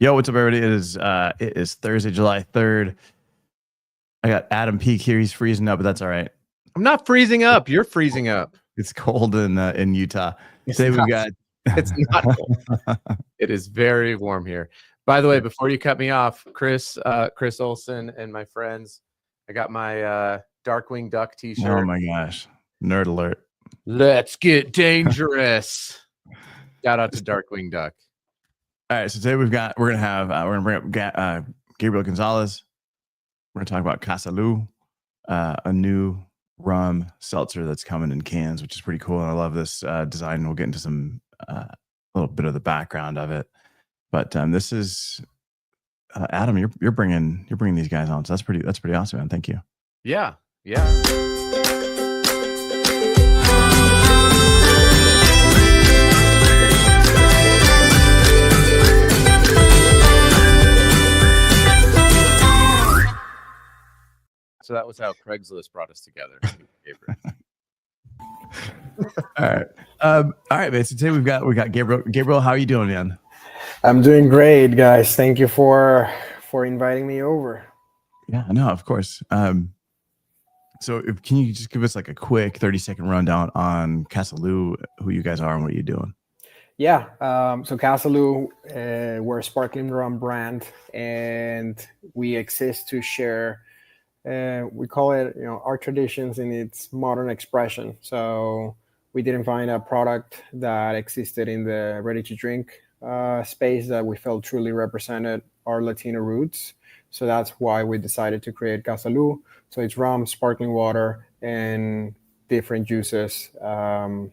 Yo, what's up, everybody? It is Thursday, July 3rd. I got Adam Peak here. He's freezing up, but that's all right. I'm not freezing up. You're freezing up. It's cold in Utah. It's not cold. It is very warm here. By the way, before you cut me off, Chris Olson and my friends, I got my Darkwing Duck t-shirt. Oh my gosh. Nerd alert. Let's get dangerous. Shout out to Darkwing Duck. All right, so today we're gonna bring up Gabriel Gonzalez. We're gonna talk about Casalú, a new rum seltzer that's coming in cans, which is pretty cool. And I love this design. And we'll get into some a little bit of the background of it. But this is Adam. You're bringing these guys on, so that's pretty awesome, man. Thank you. Yeah. So that was how Craigslist brought us together. All right, man. So today we got Gabriel. Gabriel, how are you doing, man? I'm doing great, guys. Thank you for inviting me over. Yeah, no, of course. So can you just give us like a quick 30-second rundown on Casalú, who you guys are and what you're doing? Yeah. So Casalú, we're a sparkling rum brand, and we exist to share. We call it, our traditions in its modern expression. So we didn't find a product that existed in the ready-to-drink space that we felt truly represented our Latino roots. So that's why we decided to create Casalú. So it's rum, sparkling water, and different juices from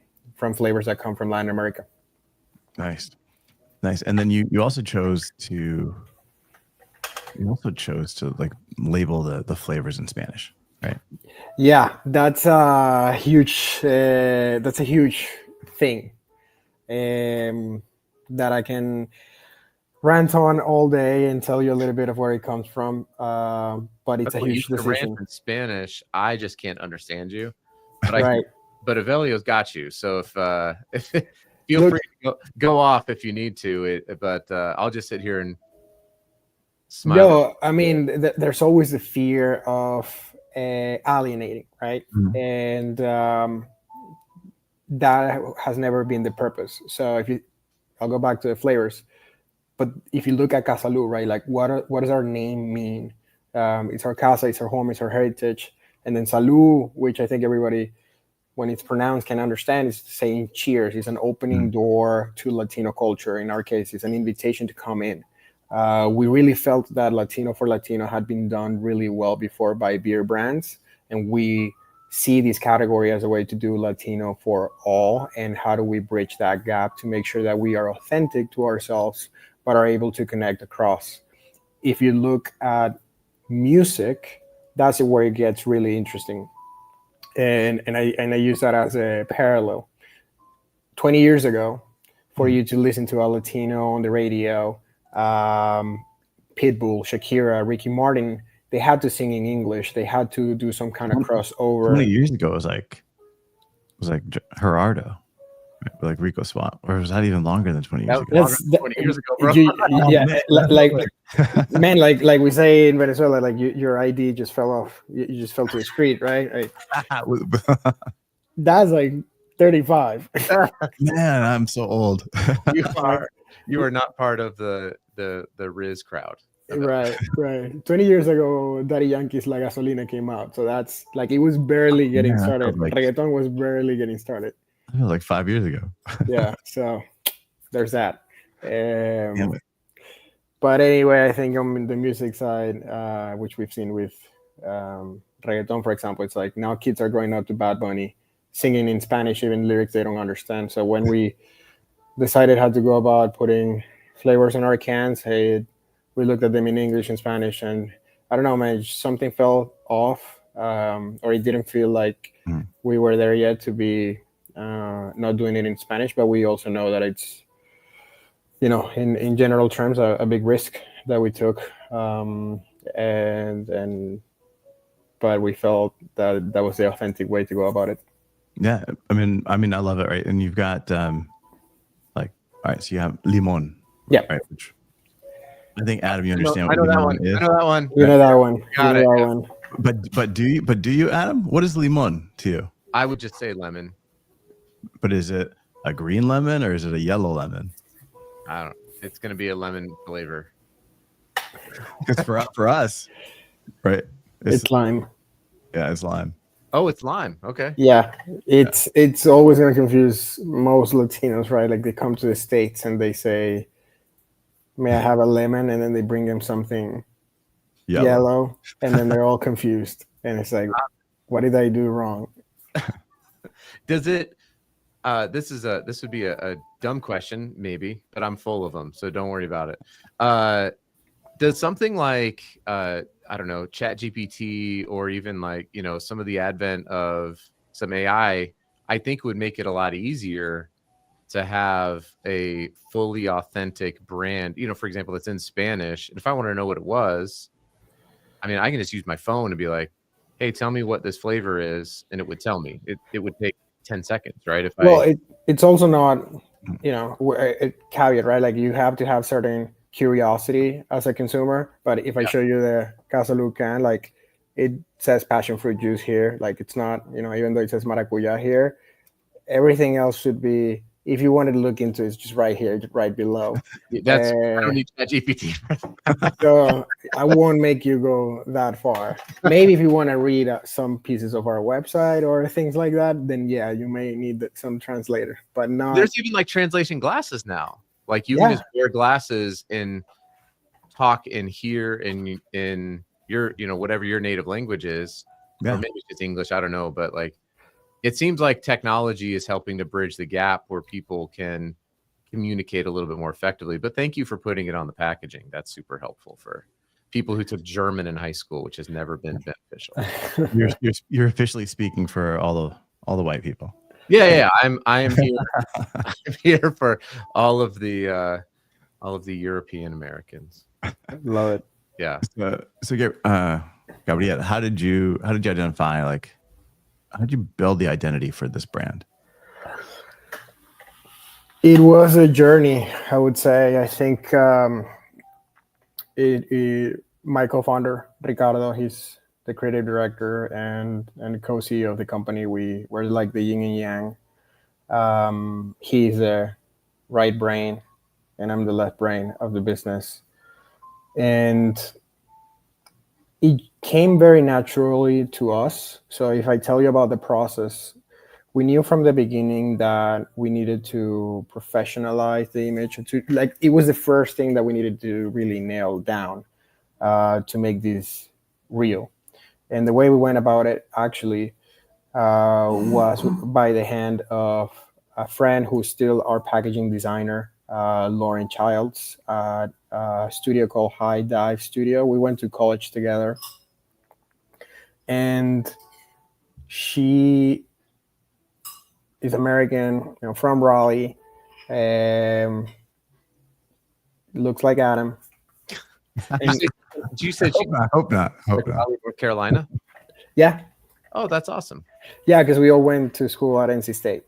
flavors that come from Latin America. Nice. And then you also chose to like label the flavors in Spanish, right? Yeah, that's a huge thing that I can rant on all day and tell you a little bit of where it comes from. But it's a huge decision. Rant in Spanish, I just can't understand you. But right. But Avelio's got you. So if feel free to go off if you need to. But I'll just sit here and smile. No, I mean, there's always the fear of alienating, right? Mm-hmm. And that has never been the purpose. So I'll go back to the flavors. But if you look at Casalú, right, like what does our name mean? It's our casa, it's our home, it's our heritage. And then salud, which I think everybody, when it's pronounced, can understand, is saying cheers. It's an opening door to Latino culture. In our case, it's an invitation to come in. We really felt that Latino for Latino had been done really well before by beer brands. And we see this category as a way to do Latino for all. And how do we bridge that gap to make sure that we are authentic to ourselves, but are able to connect across? If you look at music, that's where it gets really interesting. And I use that as a parallel. 20 years ago, for you to listen to a Latino on the radio, Pitbull, Shakira, Ricky Martin, they had to sing in English. They had to do some kind of crossover. 20 years ago, it was like Gerardo, like Rico Swap, or was that even longer than 20 years ago? 20 years ago, bro. Like we say in Venezuela, like your ID just fell off. You just fell to the street, right? That's like 35. Man, I'm so old. You are not part of the Riz crowd. Right. 20 years ago, Daddy Yankee's La Gasolina came out. So that's like, it was barely getting started. Reggaeton was barely getting started. I feel like 5 years ago. Yeah. So there's that. But anyway, I think on the music side, which we've seen with reggaeton, for example, it's like now kids are growing up to Bad Bunny, singing in Spanish, even lyrics they don't understand. So when we decided how to go about putting flavors in our cans, we looked at them in English and Spanish, and I don't know, man, something fell off, or it didn't feel like we were there yet to be not doing it in Spanish. But we also know that it's, in general terms, a big risk that we took, but we felt that was the authentic way to go about it. Yeah, I mean, I love it, right? And you've got all right, so you have limon, yeah, right? Which I think Adam, you I know, understand I what know that limon one. is. I know that one. You know that one. You Got know it, that yeah. one. But do you, Adam? What is limon to you? I would just say lemon. But is it a green lemon or is it a yellow lemon? I don't. It's gonna be a lemon flavor. Because for us, right? It's lime. Yeah, it's lime. Oh, it's lime. Okay. Yeah, it's always going to confuse most Latinos, right? Like they come to the States and they say, "May I have a lemon?" And then they bring them something yellow, and then they're all confused. And it's like, what did I do wrong? Does it? This would be a dumb question, maybe, but I'm full of them, so don't worry about it. Does something like I don't know, ChatGPT, or even like, you know, some of the advent of some AI, I think would make it a lot easier to have a fully authentic brand, you know, for example, that's in Spanish. And if I want to know what it was, I mean, I can just use my phone and be like, hey, tell me what this flavor is, and it would tell me. It would take 10 seconds, right? If it's also not, you know, a caveat, right? Like you have to have certain curiosity as a consumer. But if I show you the Casalú can, like it says passion fruit juice here, like it's not, you know, even though it says maracuya here, everything else should be, if you wanted to look into it, it's just right here, right below. That's I don't need ChatGPT. So I won't make you go that far. Maybe if you want to read some pieces of our website or things like that, then yeah, you may need some translator, but not. There's even like translation glasses now. Like you can just wear glasses and talk in here in your, you know, whatever your native language is, or maybe it's just English. I don't know, but like it seems like technology is helping to bridge the gap where people can communicate a little bit more effectively. But thank you for putting it on the packaging. That's super helpful for people who took German in high school, which has never been beneficial. You're officially speaking for all the white people. Yeah. I am here. I'm here for all of the European Americans. Love it. Yeah. So Gabriel, how did you identify, like, how did you build the identity for this brand? It was a journey, I would say. I think my co-founder Ricardo, he's the creative director and co-CEO of the company. We're like the yin and yang. He's the right brain, and I'm the left brain of the business. And it came very naturally to us. So if I tell you about the process, we knew from the beginning that we needed to professionalize the image. It was the first thing that we needed to really nail down to make this real. And the way we went about it actually was by the hand of a friend who's still our packaging designer, Lauren Childs, at a studio called High Dive Studio. We went to college together. And she is American, you know, from Raleigh. Looks like Adam. Did you say she? I hope not. North Carolina? Yeah. Oh, that's awesome. Yeah, because we all went to school at NC State.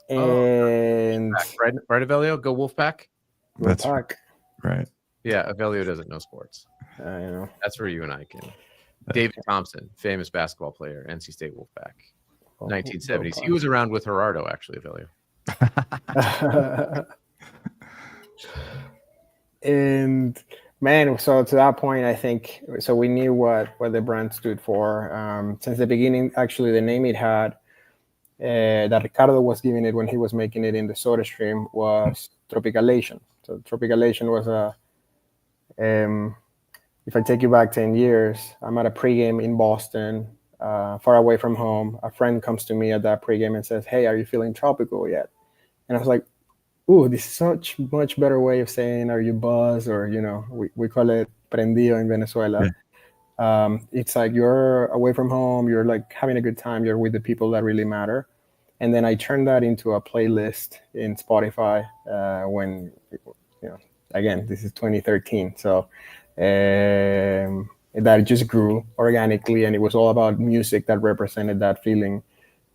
And right, Avelio, go Wolfpack. That's right. Yeah, Avelio doesn't know sports. You know. That's where you and I can. David Thompson, famous basketball player, NC State Wolfpack, 1970s. He was around with Gerardo, actually, Avelio. And man, so to that point, I think, so we knew what the brand stood for. Since the beginning, actually, the name it had, that Ricardo was giving it when he was making it in the Soda Stream, was Tropicalation. So Tropicalation was if I take you back 10 years, I'm at a pregame in Boston, far away from home. A friend comes to me at that pregame and says, "Hey, are you feeling tropical yet?" And I was like, "Ooh, this is such much better way of saying, are you buzzed?" Or, you know, we call it prendido in Venezuela. Yeah. It's like you're away from home, you're like having a good time, you're with the people that really matter. And then I turned that into a playlist in Spotify when, you know, again, this is 2013. So that just grew organically, and it was all about music that represented that feeling.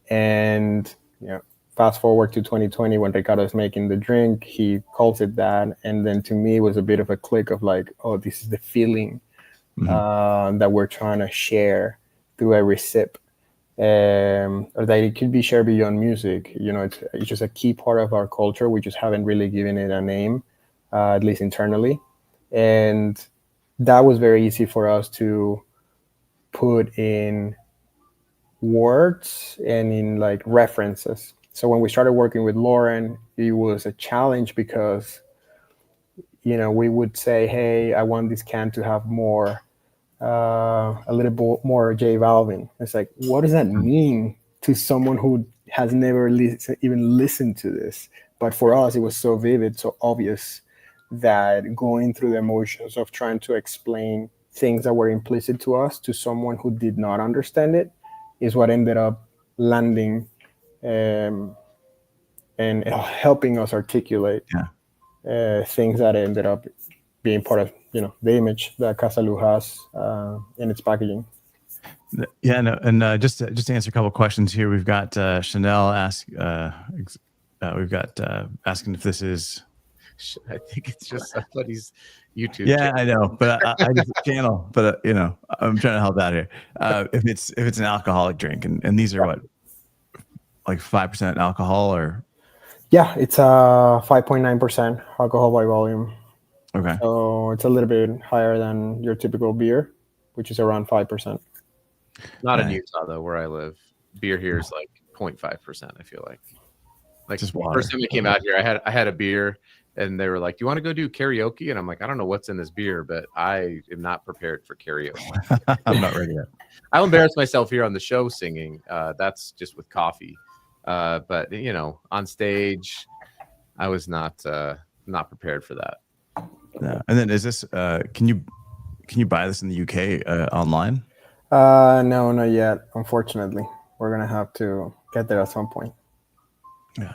And, you know, fast forward to 2020 when Ricardo is making the drink, he calls it that. And then to me, it was a bit of a click of like, oh, this is the feeling that we're trying to share through every sip. Or that it could be shared beyond music. You know, it's just a key part of our culture. We just haven't really given it a name, at least internally. And that was very easy for us to put in words and in like references. So when we started working with Lauren, it was a challenge because, you know, we would say, hey, I want this can to have more, a little bit more J Balvin. It's like, what does that mean to someone who has never even listened to this? But for us, it was so vivid, so obvious, that going through the emotions of trying to explain things that were implicit to us to someone who did not understand it is what ended up landing and helping us articulate things that ended up being part of, you know, the image that Casalú has in its packaging. Yeah, no, and just to answer a couple of questions here, we've got Chanel we've got asking if this is. I think it's just somebody's YouTube. Yeah, channel. I know, but I just channel. But you know, I'm trying to help out here. If it's an alcoholic drink, and these are what, like 5% alcohol, or yeah, it's 5.9% alcohol by volume. Okay, So it's a little bit higher than your typical beer, which is around 5%. Not in Utah though, where I live. Beer here is like 0.5%. I feel like just the water. first time we came out here, I had a beer. And they were like, "Do you want to go do karaoke?" And I'm like, "I don't know what's in this beer, but I am not prepared for karaoke. I'm not ready yet. I'll embarrass myself here on the show singing. That's just with coffee. But you know, on stage, I was not prepared for that. Yeah. And then is this? Can you buy this in the UK online? No, not yet. Unfortunately, we're gonna have to get there at some point. Yeah.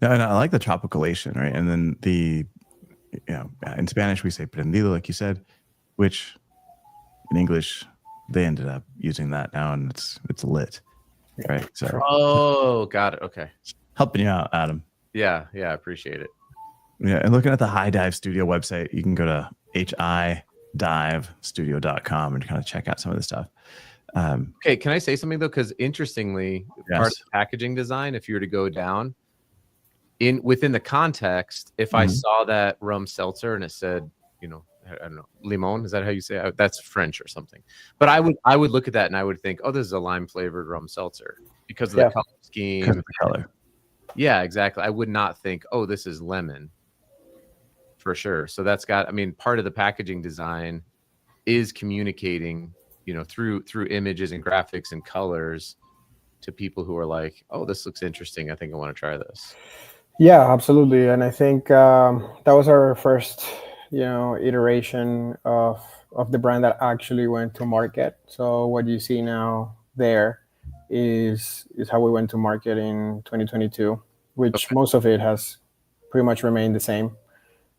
No, and I like the tropicalation, right? And then in Spanish we say prendido, like you said, which in English they ended up using that now, and it's lit, right? So oh, got it. Okay, helping you out, Adam. Yeah, I appreciate it. Yeah, and looking at the High Dive Studio website, you can go to hidivestudio.com and kind of check out some of the stuff. Okay, can I say something though? Because interestingly, part of the packaging design, if you were to go down within the context, if I saw that rum seltzer and it said, you know, I don't know, limon, is that how you say it? That's French or something. But I would look at that and I would think, oh, this is a lime flavored rum seltzer because of the color scheme. Because of the color. Yeah, exactly. I would not think, oh, this is lemon. For sure. So that's got, I mean, part of the packaging design is communicating, you know, through images and graphics and colors to people who are like, oh, this looks interesting. I think I want to try this. Yeah, absolutely. And I think that was our first, you know, iteration of the brand that actually went to market. So what you see now there is how we went to market in 2022, which most of it has pretty much remained the same.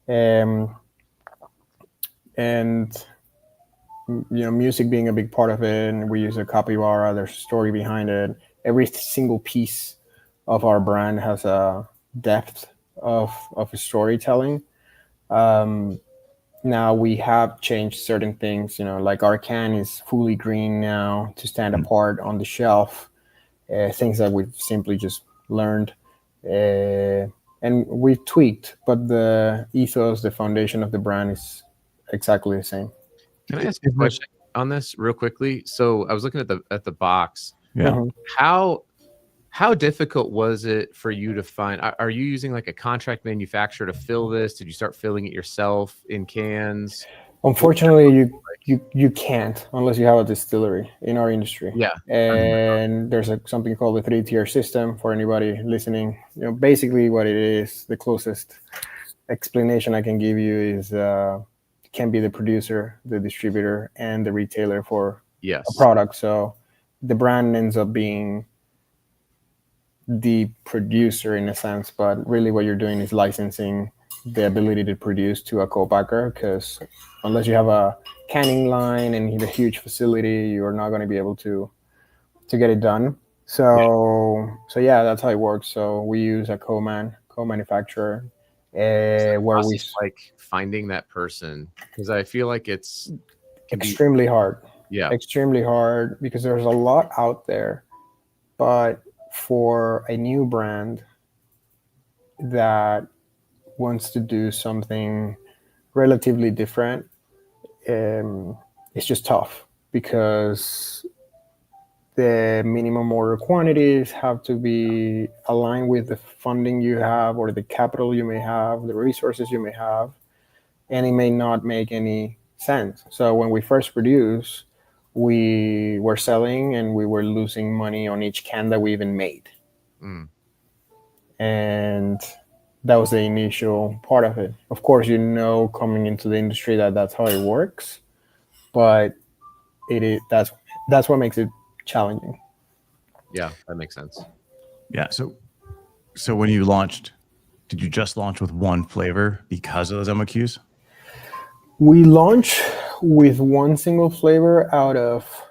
And you know, music being a big part of it, and we use a capybara. There's a story behind it. Every single piece of our brand has a depth of storytelling. Now we have changed certain things, you know, like our can is fully green now to stand apart on the shelf. Things that we've simply just learned. And we've tweaked, but the ethos, the foundation of the brand is exactly the same. Can I ask a question on this real quickly? So I was looking at the box. Yeah. How difficult was it for you to find? Are you using like a contract manufacturer to fill this? Did you start filling it yourself in cans? Unfortunately, you can't unless you have a distillery in our industry. Yeah. And there's something called the 3-tier system for anybody listening. You know, basically what it is, the closest explanation I can give you is can be the producer, the distributor, and the retailer for a product. So the brand ends up being the producer in a sense, but really what you're doing is licensing the ability to produce to a co-packer, because unless you have a canning line and a huge facility, you're not going to be able to get it done. So yeah, that's how it works. So we use a co-manufacturer, where we like finding that person, because I feel like can be extremely hard. Yeah, Extremely hard because there's a lot out there, but for a new brand that wants to do something relatively different, it's just tough because the minimum order quantities have to be aligned with the funding you have or the capital you may have, the resources you may have, and it may not make any sense. So when we first produced, we were selling and we were losing money on each can that we even made. And that was the initial part of it. Of course, coming into the industry that's how it works, but that's what makes it challenging. Yeah, that makes sense. Yeah. So when you launched, did you just launch with one flavor because of those MOQs? We launched with one single flavor out of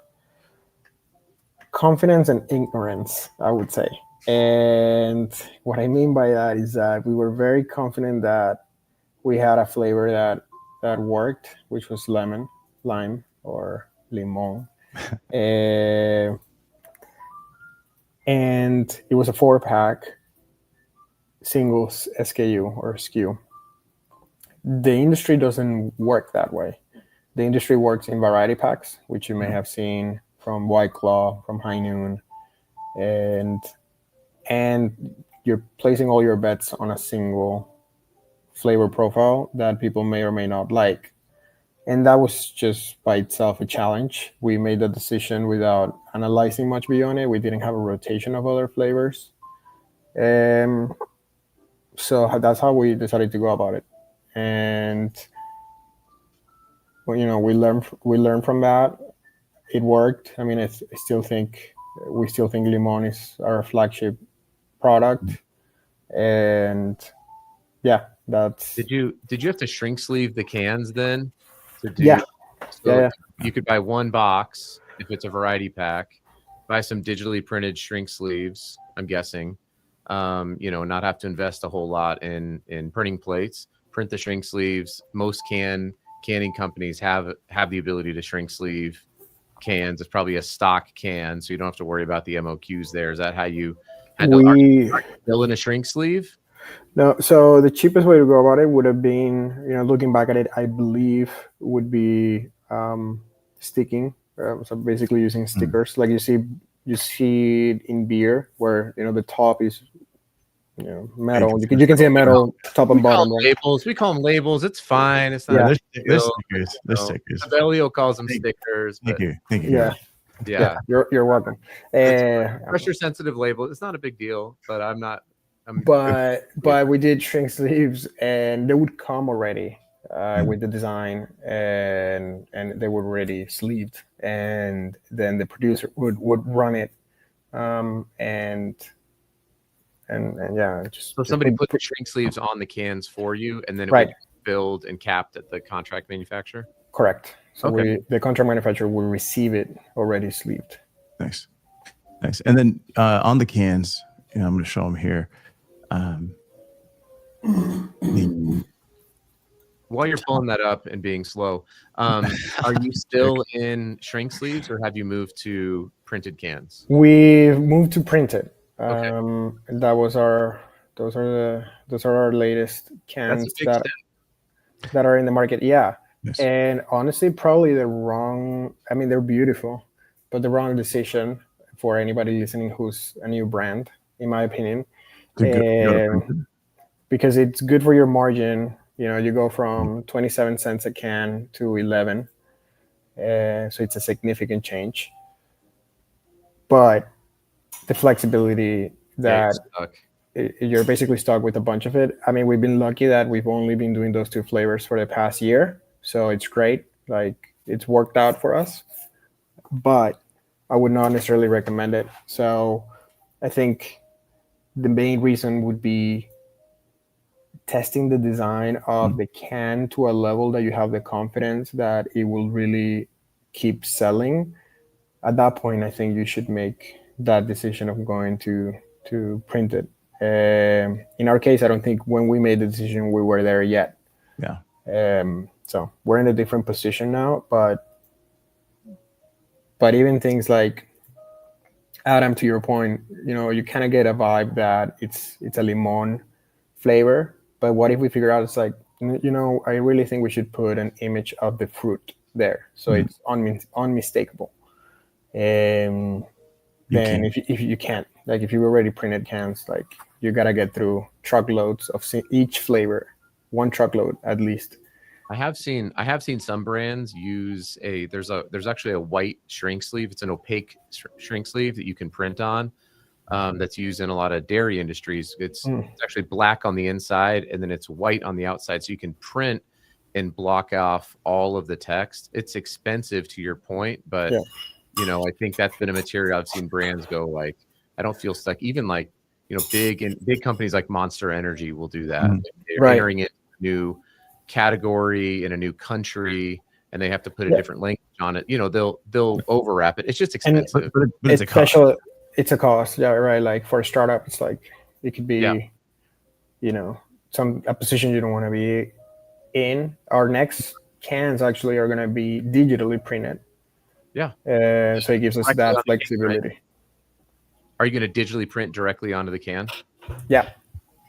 confidence and ignorance, I would say. And what I mean by that is that we were very confident that we had a flavor that worked, which was lime, or limon. And it was a 4-pack single SKU or SKU. The industry doesn't work that way. The industry works in variety packs, which you may have seen from White Claw, from High Noon, and you're placing all your bets on a single flavor profile that people may or may not like. And that was just by itself a challenge. We made the decision without analyzing much beyond it. We didn't have a rotation of other flavors. So that's how we decided to go about it. And we learned from that. It worked. I mean, we still think limon is our flagship product. And yeah, that's. Did you have to shrink sleeve the cans then? Yeah. You could buy one box if it's a variety pack, buy some digitally printed shrink sleeves, I'm guessing, not have to invest a whole lot in printing plates, print the shrink sleeves. Most canning companies have the ability to shrink sleeve cans. It's probably a stock can, so you don't have to worry about the MOQs there. Is that how you fill in a shrink sleeve? No, so the cheapest way to go about it would have been, looking back at it, I believe would be sticking. So basically using stickers, like you see it in beer, where the top is metal. You can see a metal top and bottom. Labels. We call them labels. It's fine. It's not. They're stickers. They're stickers. Abellio calls them stickers. Thank you. Yeah. You're welcome. Pressure sensitive label. It's not a big deal, but I'm not. But we did shrink sleeves, and they would come already with the design, and they were already sleeved, and then the producer would run it, and yeah, so somebody put the shrink sleeves on the cans for you, and then it would be filled and capped at the contract manufacturer. Correct. So the contract manufacturer will receive it already sleeved. Nice. And then on the cans, I'm going to show them here. While you're pulling that up and being slow, are you still in shrink sleeves, or have you moved to printed cans? We moved to printed. Those are our latest cans that are in the market. Yeah. Yes. And honestly, probably they're beautiful, but the wrong decision for anybody listening who's a new brand, in my opinion. Because it's good for your margin. You go from 27 cents a can to 11. So it's a significant change. But the flexibility that you're basically stuck with a bunch of it. I mean, we've been lucky that we've only been doing those 2 flavors for the past year. So it's great. Like, it's worked out for us. But I would not necessarily recommend it. So I think the main reason would be testing the design of the can to a level that you have the confidence that it will really keep selling. At that point, I think you should make that decision of going to print it. In our case, I don't think when we made the decision we were there yet. Yeah. So we're in a different position now, but even things like, Adam, to your point, you kind of get a vibe that it's a limon flavor. But what if we figure out it's like, I really think we should put an image of the fruit there, so it's unmistakable. Then if you can't, like, if you already printed cans, like, you gotta get through truckloads of each flavor, one truckload at least. I have seen some brands use there's actually a white shrink sleeve. It's an opaque shrink sleeve that you can print on. That's used in a lot of dairy industries. It's actually black on the inside and then it's white on the outside, so you can print and block off all of the text. It's expensive, to your point, but I think that's been a material I've seen brands go like, I don't feel stuck. Even like, big companies like Monster Energy will do that. They're entering it new category in a new country, and they have to put a different language on it. They'll overwrap it. It's just expensive. But it's a cost. It's a cost, yeah, right. Like for a startup, it's like it could be, a position you don't want to be in. Our next cans actually are going to be digitally printed. Yeah. So it gives us that flexibility. Are you going to digitally print directly onto the can? Yeah.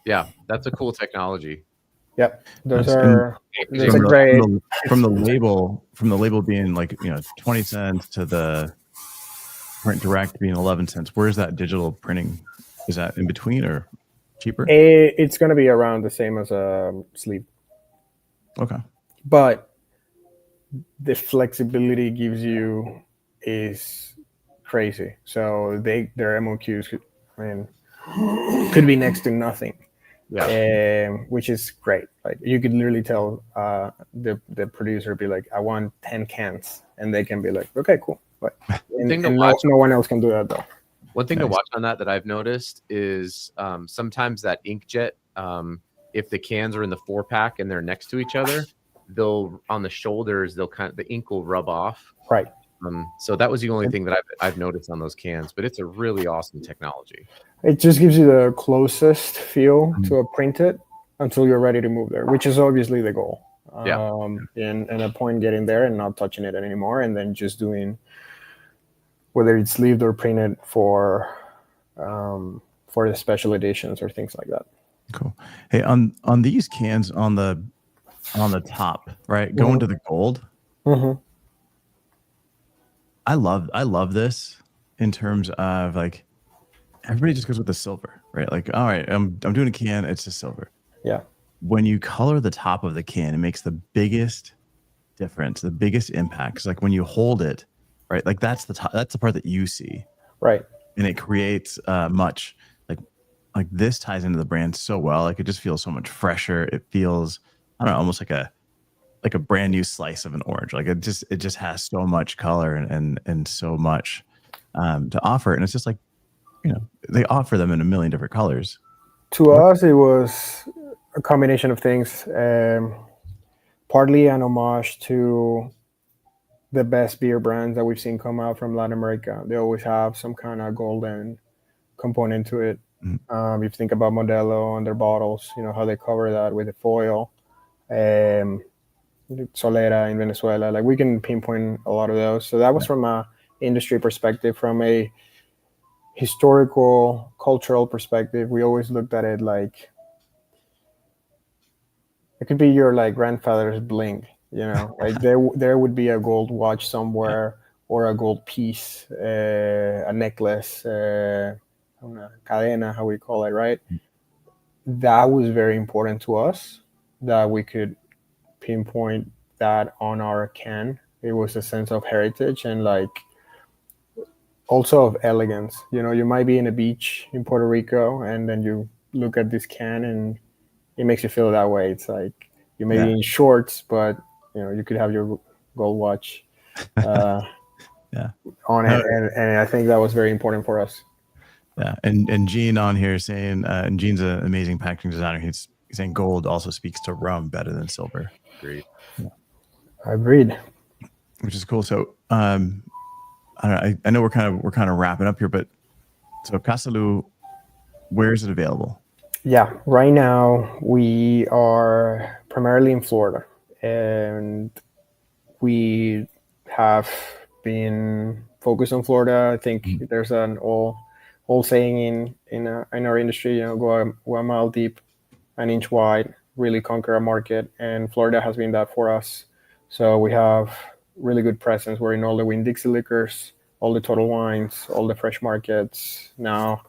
Yeah, that's a cool technology. Yep. Those are great from the label being like 20 cents to the print direct being 11 cents. Where's that digital printing? Is that in between or cheaper? It's going to be around the same as a sleeve. Okay. But the flexibility gives you is crazy. So their MOQs could be next to nothing. Yeah. Which is great. Like, you could literally tell the producer, be like, I want 10 cans, and they can be like, okay, cool. But no one else can do that though. One thing to watch on that I've noticed is sometimes that inkjet, if the cans are in the 4-pack and they're next to each other, they'll on the shoulders, the ink will rub off. Right. So that was the only thing that I've noticed on those cans, but it's a really awesome technology. It just gives you the closest feel to a printed until you're ready to move there, which is obviously the goal. And a point getting there and not touching it anymore, and then just doing whether it's sleeved or printed for the special editions or things like that. Cool. Hey, on these cans on the top, right, going to the gold. Mm-hmm. I love this in terms of like, everybody just goes with the silver, right? Like, all right, I'm doing a can, it's just silver. Yeah. When you color the top of the can, it makes the biggest difference, the biggest impact. 'Cause like when you hold it, right, like that's the part that you see, right? And it creates much like this ties into the brand so well. Like, it just feels so much fresher. It feels, I don't know, almost like a brand new slice of an orange. Like it just has so much color and so much to offer. And it's just like, they offer them in a million different colors. To us, it was a combination of things. Partly an homage to the best beer brands that we've seen come out from Latin America. They always have some kind of golden component to it. If you think about Modelo and their bottles, how they cover that with the foil. Solera in Venezuela, like we can pinpoint a lot of those. So that was from a industry perspective. From a historical, cultural perspective, we always looked at it like it could be your like grandfather's bling, like there would be a gold watch somewhere or a gold piece, a necklace, una cadena, how we call it, right? That was very important to us, that we could pinpoint that on our can. It was a sense of heritage and like also of elegance. You might be in a beach in Puerto Rico and then you look at this can and it makes you feel that way. It's like you may be in shorts, but you could have your gold watch on it, and I think that was very important for us. Yeah, and Gene on here saying, and Gene's an amazing packaging designer. He's saying gold also speaks to rum better than silver. Agreed. Yeah. Agreed. Which is cool. So I don't know. I know we're kind of wrapping up here, but So Casalú, where is it available? Yeah, right now we are primarily in Florida, and we have been focused on Florida. I think there's an old saying in our industry, go a mile deep, an inch wide, really conquer a market, and Florida has been that for us. So we have really good presence. We're in all the Winn-Dixie liquors, all the Total Wines, all the fresh markets. Now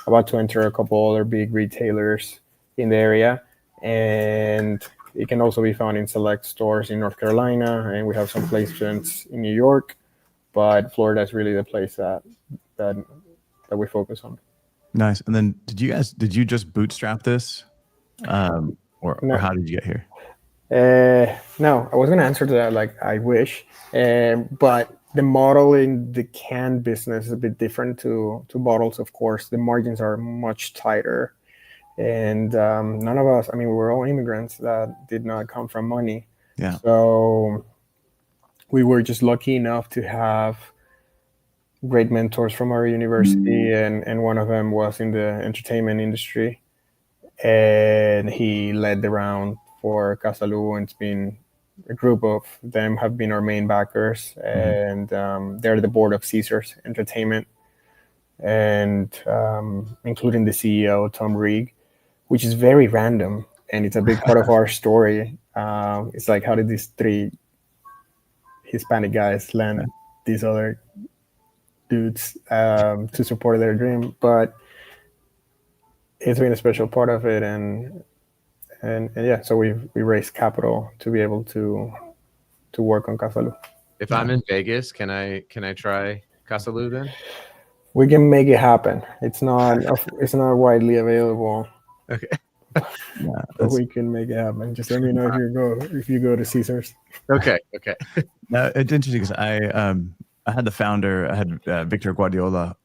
about to enter a couple other big retailers in the area, and it can also be found in select stores in North Carolina, and we have some placements in New York, but Florida is really the place that we focus on. Nice. And then did you just bootstrap this? Or how did you get here? No, I was going to answer to that like I wish, but the model in the can business is a bit different to bottles. Of course, the margins are much tighter, and none of us, I mean, we're all immigrants that did not come from money. Yeah. So we were just lucky enough to have great mentors from our university, and one of them was in the entertainment industry, and he led the round for Casalú, and it's been a group of them have been our main backers, and they're the board of Caesars Entertainment, and including the CEO Tom Reeg, which is very random, and it's a big part of our story. It's like, how did these three Hispanic guys land these other dudes to support their dream? But it's been a special part of it, and yeah, so we raised capital to be able to work on Casalú. If I'm in Vegas, can I try Casalú then? We can make it happen. It's not widely available. Okay. Yeah, but we can make it happen. Just let me know if you go to Caesars. Okay. It's interesting because I had the founder. I had Victor Guardiola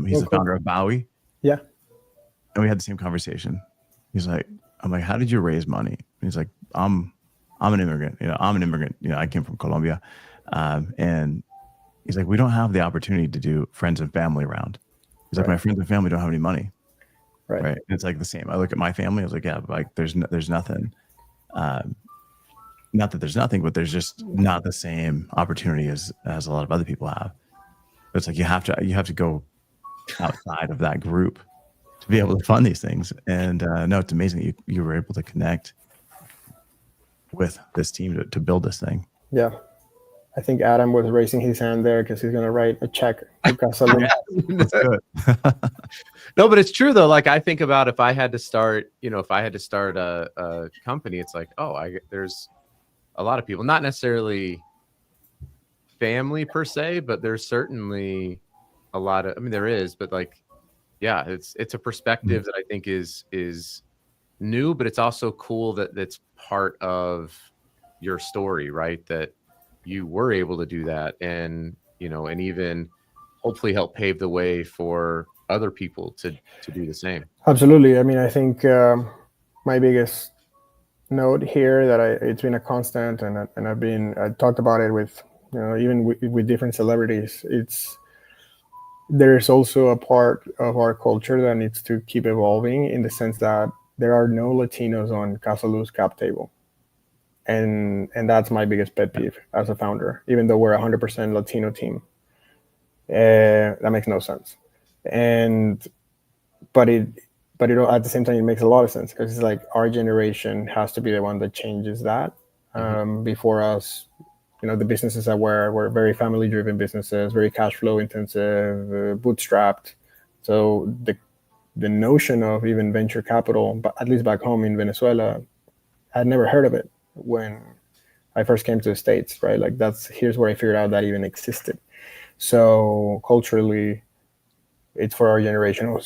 he's the founder of Bowie. Yeah. And we had the same conversation. I'm like, how did you raise money? And he's like, I'm an immigrant. I'm an immigrant. I came from Colombia. And he's like, we don't have the opportunity to do friends and family around. He's like, my friends and family don't have any money. Right. And it's like the same. I look at my family. I was like, yeah, like there's nothing. Not that there's nothing, but there's just not the same opportunity as a lot of other people have. But it's like you have to go outside of that group to be able to fund these things. And no, it's amazing that you were able to connect with this team to build this thing. Yeah. I think Adam was raising his hand there because he's going to write a check to Casalú. That's good. No, but it's true though. Like I think about if I had to start a company, it's like, there's a lot of people, not necessarily family per se, but there's certainly a lot of, there is, but like, yeah, it's a perspective that I think is new, but it's also cool that's part of your story, right? That you were able to do that, and and even hopefully help pave the way for other people to do the same. Absolutely. I think my biggest note here that it's been a constant, and I talked about it with even with different celebrities. There's also a part of our culture that needs to keep evolving, in the sense that there are no Latinos on Casalú's cap table. And that's my biggest pet peeve as a founder, even though we're 100% Latino team. That makes no sense. But at the same time, it makes a lot of sense, because it's like our generation has to be the one that changes that. Before us, the businesses that were very family-driven businesses, very cash flow intensive, bootstrapped. So the notion of even venture capital, but at least back home in Venezuela, I'd never heard of it when I first came to the States, right? Like here's where I figured out that even existed. So culturally, it's for our generation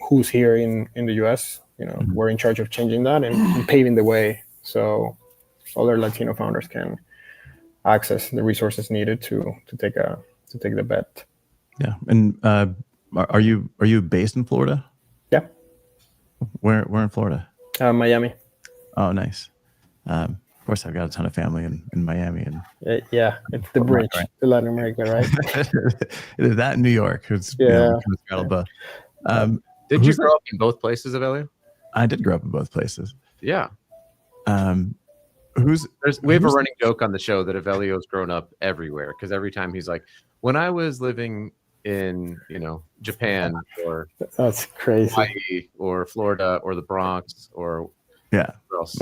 who's here in the US. We're in charge of changing that and paving the way so other Latino founders can access the resources needed to take the bet. Yeah. And are you based in Florida? Yeah. Where in Florida? Miami. Oh, nice. Of course, I've got a ton of family in Miami, and yeah, it's the bridge to Latin America, right? It is that in New York. It's Did you grow up in both places, Avelio? I did grow up in both places. Yeah. We have a running joke on the show that Avelio's grown up everywhere, because every time he's like, when I was living in, Japan or that's crazy, Hawaii or Florida or the Bronx or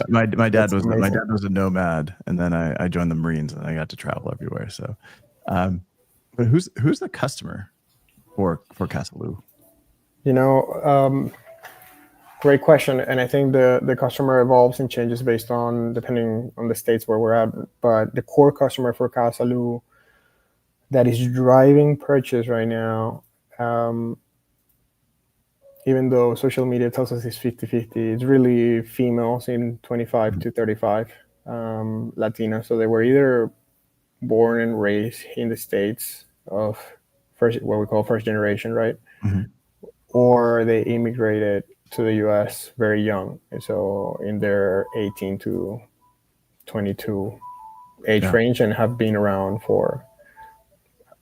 my dad was a nomad, and then I joined the Marines and I got to travel everywhere. So, but who's the customer for Casalú? Great question, and I think the customer evolves and changes based on depending on the states where we're at. But the core customer for Casalú that is driving purchase right now, even though social media tells us it's 50-50, it's really females in 25 to 35, Latino. So they were either born and raised in the States of what we call first generation, right? Mm-hmm. Or they immigrated to the US very young. And so in their 18 to 22 age range, and have been around for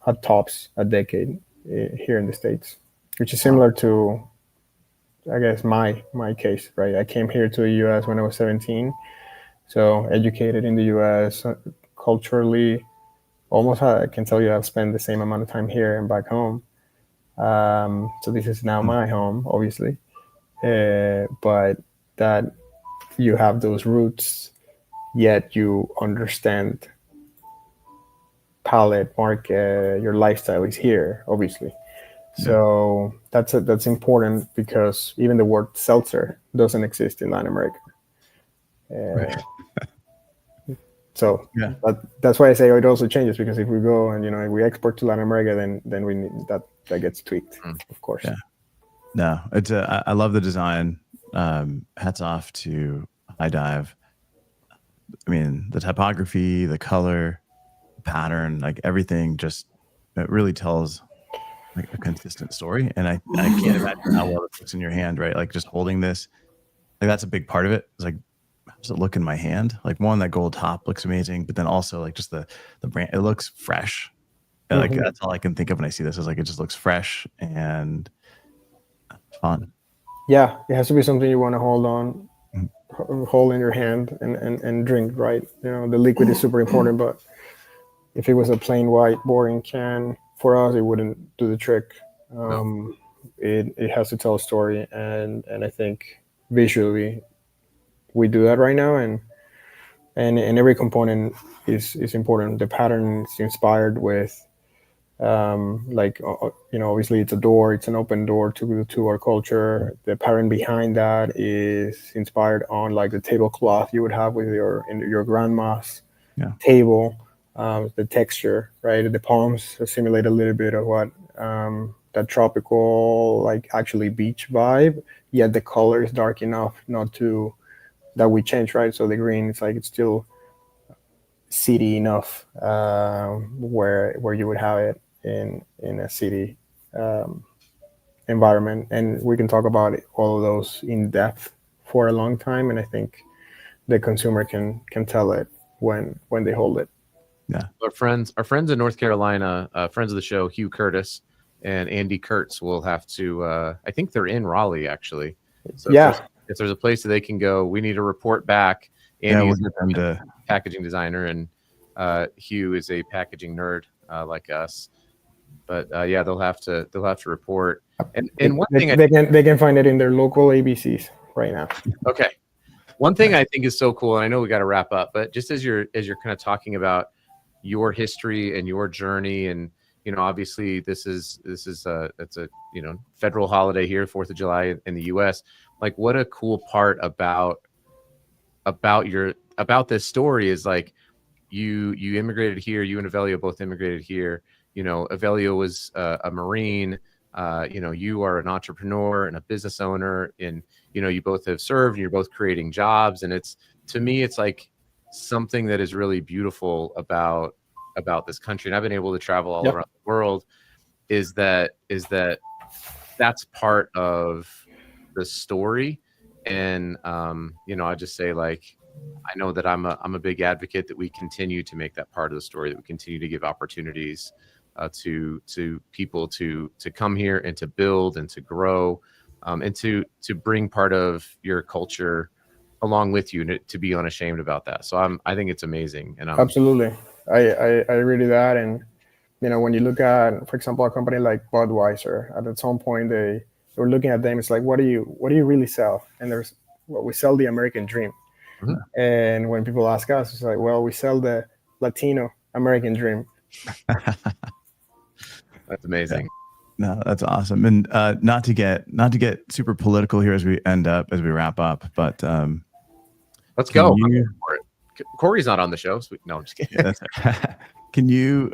at tops a decade here in the States, which is similar to, I guess, my case, right? I came here to the US when I was 17. So educated in the US, culturally, almost I can tell you I've spent the same amount of time here and back home. So this is now my home, obviously. But that you have those roots, yet you understand palate, market, your lifestyle is here, obviously. So that's important, because even the word seltzer doesn't exist in Latin America. So that's why I say it also changes, because if we go and if we export to Latin America, then we need that gets tweaked, of course. Yeah. No, it's I love the design. Hats off to High Dive. I mean, the typography, the color, the pattern, like everything, just it really tells like a consistent story. And I can't imagine how well it looks in your hand, right? Like just holding this, like that's a big part of it. It's like, how does it look in my hand? Like one, that gold top looks amazing, but then also like just the brand, it looks fresh. Like that's all I can think of when I see this, is like it just looks fresh and fun. Yeah, it has to be something you want to hold in your hand and drink, right? The liquid is super important, but if it was a plain white boring can, for us it wouldn't do the trick. It has to tell a story, and I think visually we do that right now, and every component is important. The pattern is inspired with obviously it's a door, it's an open door to our culture. The pattern behind that is inspired on like the tablecloth you would have with your grandma's table. The texture, right? The palms simulate a little bit of what that tropical, like actually beach vibe, yet the color is dark enough not to that we change, right? So the green, it's like it's still city enough, where you would have it in a city environment. And we can talk about all of those in depth for a long time, and I think the consumer can tell it when they hold it. Yeah, our friends in North Carolina, friends of the show, Hugh Curtis and Andy Kurtz, will have to I think they're in Raleigh actually. So if there's a place that they can go, we need to report back. Andy is a packaging designer, and Hugh is a packaging nerd like us. But they'll have to report. And one thing they can find it in their local ABCs right now. Okay. One thing I think is so cool, and I know we got to wrap up, but just as you're kind of talking about your history and your journey, and obviously it's a federal holiday here, 4th of July in the US. Like, what a cool part about this story is, like, you immigrated here. You and Avelio both immigrated here. Avelio was a Marine. You are an entrepreneur and a business owner, and you both have served, and you're both creating jobs. And to me, it's like something that is really beautiful about this country. And I've been able to travel all around the world. Is that that's part of the story. And I just say, like, I know that I'm a big advocate that we continue to make that part of the story, that we continue to give opportunities to people to come here and to build and to grow, and to bring part of your culture along with you, and to be unashamed about that. So I think it's amazing. And absolutely, I agree to that. And when you look at, for example, a company like Budweiser, at some point they were looking at them. It's like, what do you really sell? And we sell the American dream. Mm-hmm. And when people ask us, it's like, well, we sell the Latino American dream. That's amazing. Yeah. No, that's awesome. And not to get super political here as we wrap up, but let's go. Corey's not on the show. So no, I'm just kidding. Yeah, that's Can you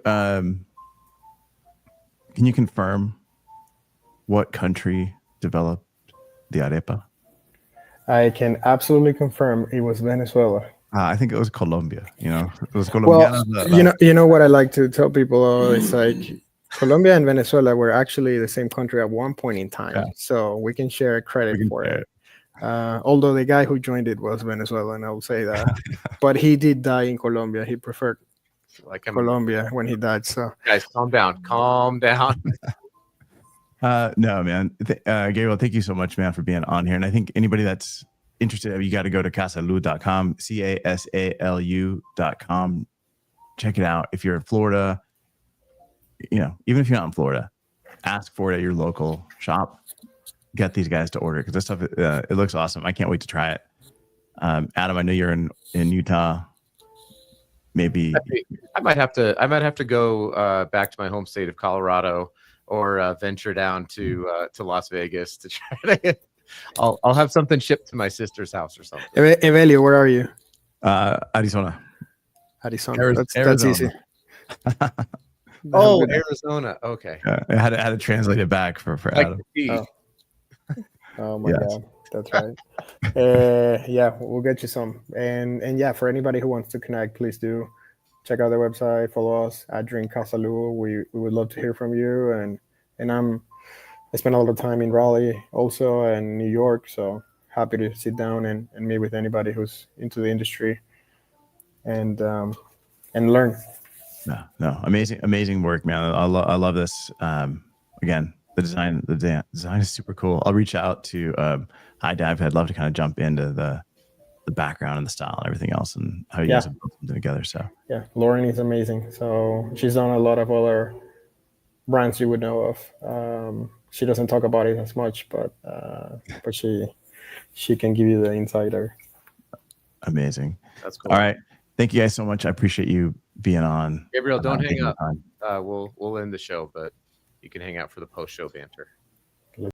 confirm what country developed the arepa? I can absolutely confirm it was Venezuela. I think it was Colombia. It was Colombia. Well, you know what I like to tell people, it's like Colombia and Venezuela were actually the same country at one point in time. Yeah. So we can share credit for it. Although the guy who joined it was Venezuelan, I will say that. But he did die in Colombia. He preferred Colombia when he died. So guys, calm down. No, man. Gabriel, thank you so much, man, for being on here. And I think anybody that's interested, you got to go to casalú.com, casalu.com. Check it out. If you're in Florida, even if you're not in Florida, ask for it at your local shop. Get these guys to order, because this stuff, it looks awesome. I can't wait to try it. Adam, I know you're in Utah. Maybe I might have to go back to my home state of Colorado, or venture down to Las Vegas to try to get. I'll have something shipped to my sister's house or something. Evelio, where are you? Arizona. That's easy. Arizona. Okay. I had to translate it back for Adam. Oh my God, that's right. Yeah, we'll get you some. And yeah, for anybody who wants to connect, please do check out their website, follow us at Drink Casalú. We would love to hear from you. And I spend a lot of time in Raleigh also, and New York. So happy to sit down and meet with anybody who's into the industry and learn. No, amazing work, man. I love this. Again, the design is super cool. I'll reach out to High Dive. I'd love to kind of jump into the background and the style and everything else, and how you guys have built something together. So yeah, Lauren is amazing. So she's done a lot of other brands you would know of. She doesn't talk about it as much, but she can give you the insider. Amazing. That's cool. All right, thank you guys so much. I appreciate you being on. Gabriel, don't hang up. We'll end the show, but you can hang out for the post-show banter.